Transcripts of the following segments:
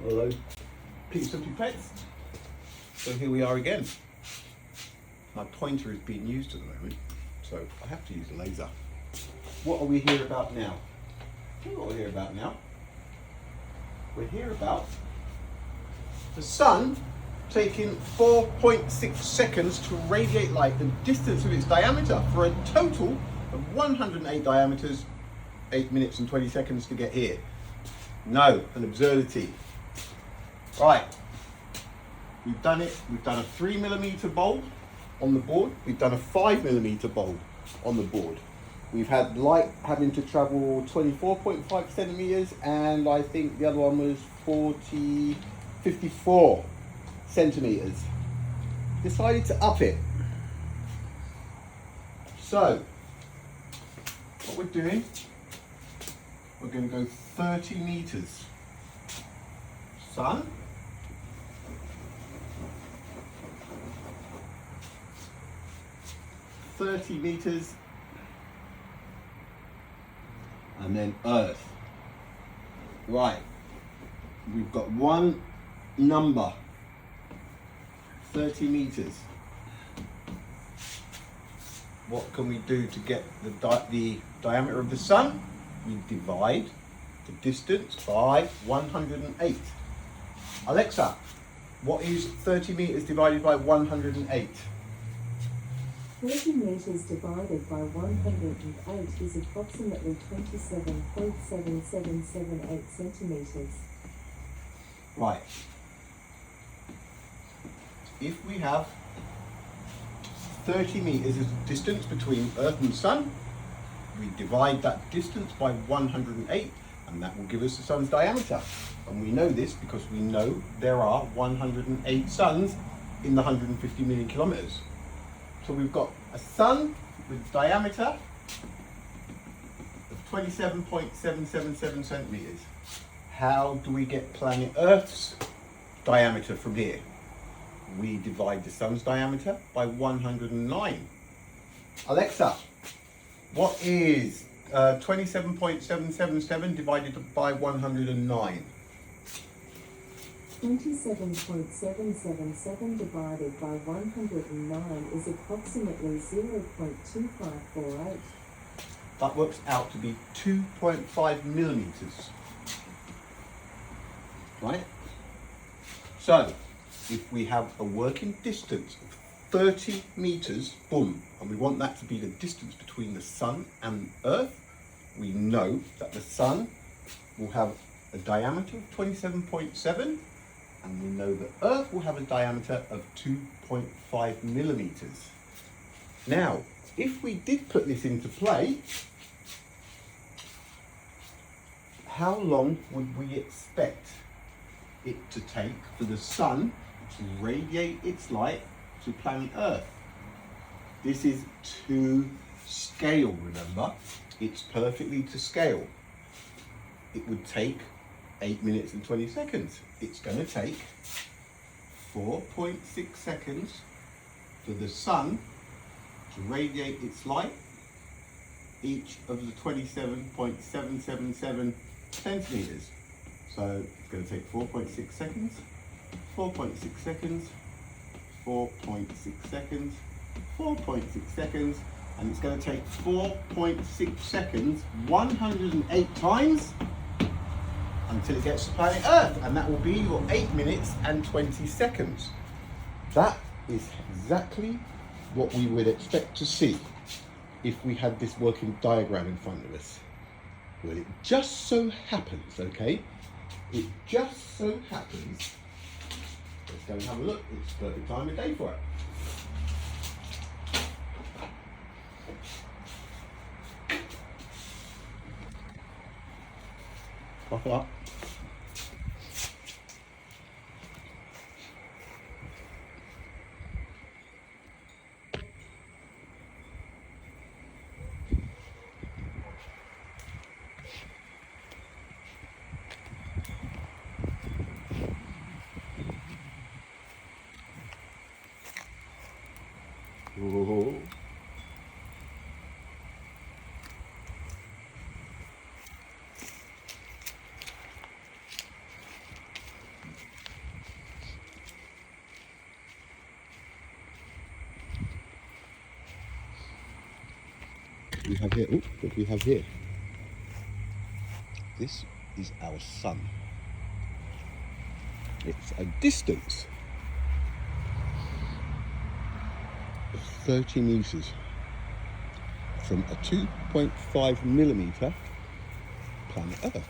Hello, Peter Simply Pets. So here we are again. My pointer is being used at the moment, so I have to use a laser. What are we here about now? What we're here about now? We're here about the sun taking 4.6 seconds to radiate light the distance of its diameter for a total of 108 diameters, 8 minutes and 20 seconds to get here. No, an absurdity. Right, we've done it. We've done a 3mm bulb on the board. We've done a 5mm bulb on the board. We've had light having to travel 24.5 centimeters, and I think the other one was 54 centimeters. Decided to up it. So, what we're doing, we're going to go 30 meters. Sun. 30 meters, and then Earth. Right, we've got one number, 30 meters. What can we do to get the diameter of the sun? We divide the distance by 108. Alexa, what is 30 meters divided by 108? 30 meters divided by 108 is approximately 27.7778 centimeters. Right. If we have 30 meters as the distance between Earth and Sun, we divide that distance by 108, and that will give us the Sun's diameter. And we know this because we know there are 108 suns in the 150 million kilometers. So we've got a sun with a diameter of 27.777 centimeters. How do we get planet Earth's diameter from here? We divide the sun's diameter by 109. Alexa, what is 27.777 divided by 109? 27.777 divided by 109 is approximately 0.2548. That works out to be 2.5 millimeters. Right? So, if we have a working distance of 30 meters, boom, and we want that to be the distance between the sun and Earth, we know that the sun will have a diameter of 27.7, and we know that Earth will have a diameter of 2.5 millimeters. Now, if we did put this into play, how long would we expect it to take for the sun to radiate its light to planet Earth? This is to scale, remember? It's perfectly to scale. It would take 8 minutes and 20 seconds. It's going to take 4.6 seconds for the sun to radiate its light each of the 27.777 centimeters. So it's going to take 4.6 seconds, 4.6 seconds, 4.6 seconds, 4.6 seconds, and it's going to take 4.6 seconds 108 times until it gets to planet Earth, and that will be your 8 minutes and 20 seconds. That is exactly what we would expect to see if we had this working diagram in front of us. Well, it just so happens, okay? It just so happens. Let's go and have a look. It's the perfect time of day for it. Buckle up. Whoa. we have here? What do we have here? This is our sun. It's a distance of 30 meters from a 2.5 millimeter planet Earth.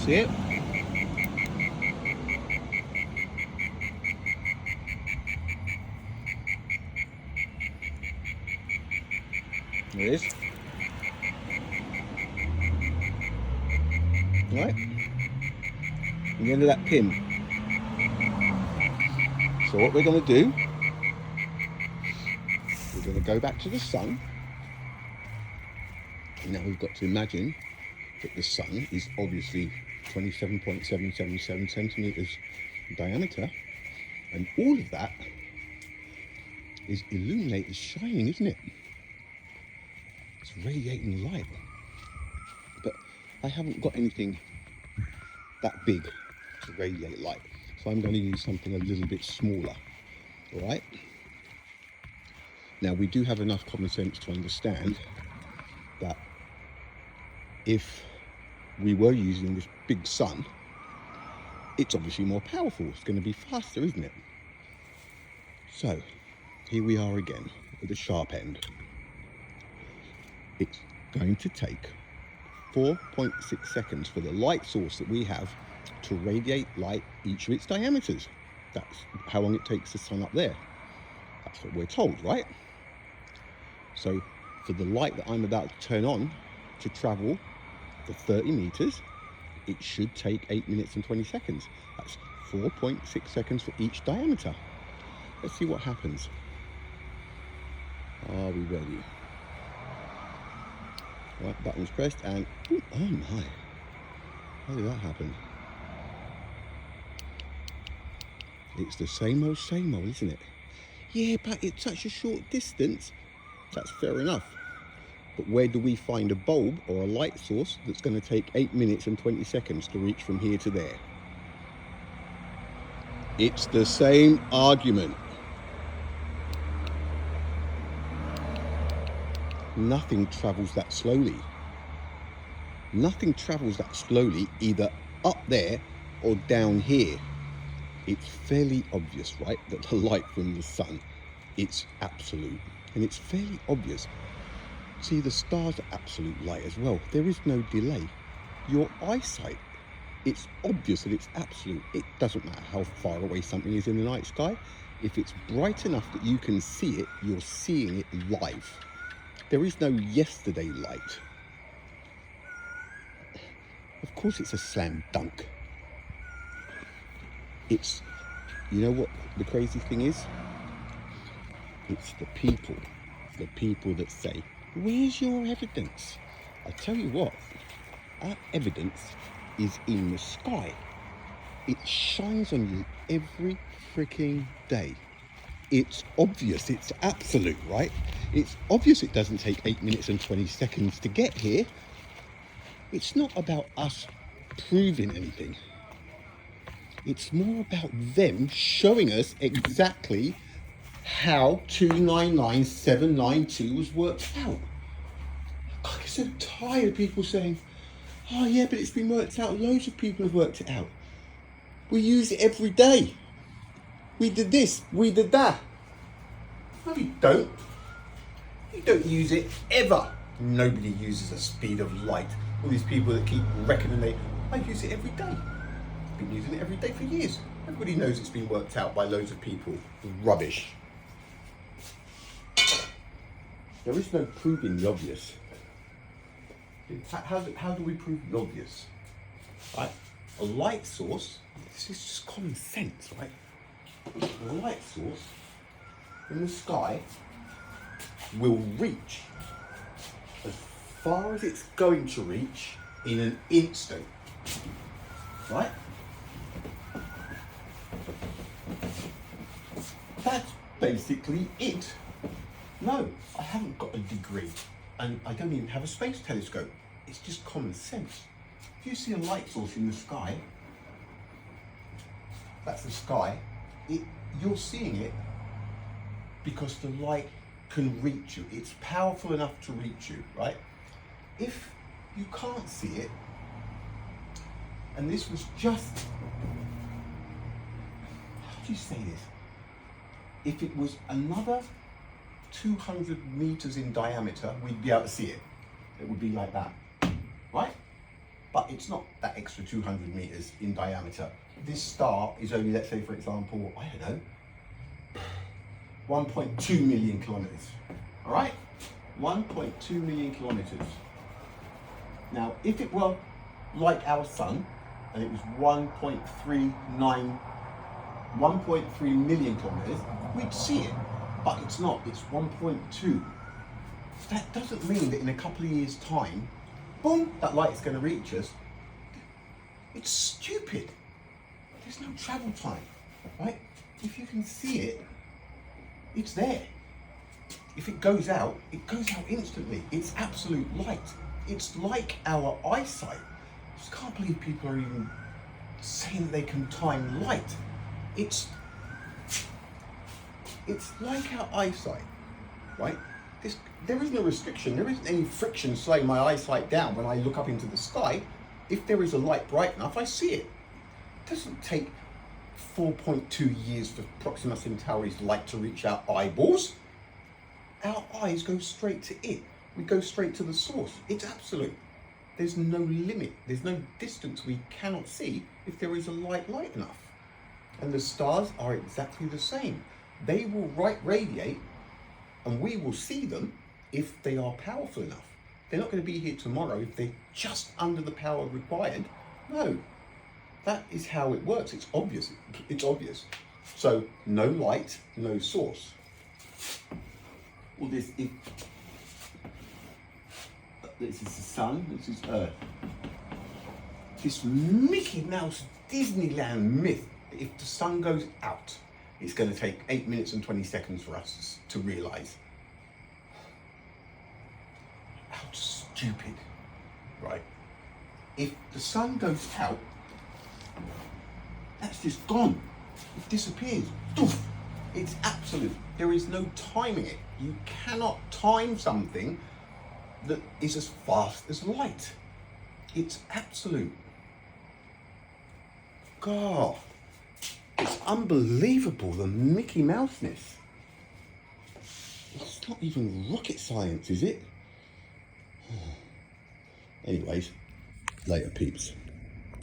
See it? There it is. Right? And the end of that pin. So what we're going to do, we're going to go back to the sun. And now we've got to imagine that the sun is obviously 27.777 centimeters diameter, and all of that is illuminated, shining, isn't it? It's radiating light. But I haven't got anything that big to radiate light, so I'm going to use something a little bit smaller. All right? Now, we do have enough common sense to understand that if we were using this big sun, it's obviously more powerful. It's going to be faster, isn't it? So here we are again at the sharp end. It's going to take 4.6 seconds for the light source that we have to radiate light each of its diameters. That's how long it takes the sun up there. That's what we're told, right? So for the light that I'm about to turn on to travel for 30 meters, it should take 8 minutes and 20 seconds. That's 4.6 seconds for each diameter. Let's see what happens. Are we ready? Right, button's pressed and, ooh, oh my, how did that happen? It's the same old, isn't it? Yeah, but it's such a short distance. That's fair enough. But where do we find a bulb or a light source that's going to take 8 minutes and 20 seconds to reach from here to there? It's the same argument. Nothing travels that slowly. Nothing travels that slowly either up there or down here. It's fairly obvious, right, that the light from the sun, it's absolute. And it's fairly obvious. See, the stars are absolute light as well. There is no delay. Your eyesight, it's obvious that it's absolute. It doesn't matter how far away something is in the night sky. If it's bright enough that you can see it, you're seeing it live. There is no yesterday light. Of course it's a slam dunk. It's, you know what the crazy thing is? It's the people that say, where's your evidence? I tell you what, our evidence is in the sky. It shines on you every freaking day. It's obvious, it's absolute, right? It's obvious it doesn't take 8 minutes and 20 seconds to get here. It's not about us proving anything. It's more about them showing us exactly how 299792 was worked out. I get so tired of people saying, oh yeah, but it's been worked out. Loads of people have worked it out. We use it every day. We did this, we did that. No, you don't. You don't use it ever. Nobody uses the speed of light. All these people that keep reckoning I use it every day. I've been using it every day for years. Everybody knows it's been worked out by loads of people. Rubbish. There is no proving the obvious. How do we prove the obvious? Right? A light source, this is just common sense, right? A light source in the sky will reach as far as it's going to reach in an instant. Right? That's basically it. No, I haven't got a degree, and I don't even have a space telescope. It's just common sense. If you see a light source in the sky, that's the sky, you're seeing it because the light can reach you. It's powerful enough to reach you, right? If you can't see it, and this was just, how do you say this? If it was another 200 meters in diameter, we'd be able to see it. It would be like that, right? But it's not that extra 200 meters in diameter. This star is only, let's say for example, I don't know, 1.2 million kilometers, all right? 1.2 million kilometers. Now, if it were like our sun, and it was 1.3 million kilometers, we'd see it, but it's not, it's 1.2. That doesn't mean that in a couple of years' time, boom, that light is going to reach us. It's stupid. There's no travel time, right? If you can see it, it's there. If it goes out instantly. It's absolute light. It's like our eyesight. I just can't believe people are even saying they can time light. It's like our eyesight, right? There is no restriction. There isn't any friction slowing my eyesight down when I look up into the sky. If there is a light bright enough, I see it. It doesn't take 4.2 years for Proxima Centauri's light to reach our eyeballs. Our eyes go straight to it. We go straight to the source. It's absolute. There's no limit. There's no distance we cannot see if there is a light enough. And the stars are exactly the same. They will radiate, and we will see them if they are powerful enough. They're not going to be here tomorrow if they're just under the power required. No, that is how it works. It's obvious. It's obvious. So no light, no source. Well, this is the sun. This is Earth. This Mickey Mouse Disneyland myth. If the sun goes out, it's going to take 8 minutes and 20 seconds for us to realise. How stupid, right? If the sun goes out, that's just gone. It disappears. Doof. It's absolute. There is no timing it. You cannot time something that is as fast as light. It's absolute. God, it's unbelievable, the Mickey Mouse-ness. It's not even rocket science, is it? Anyways, later peeps.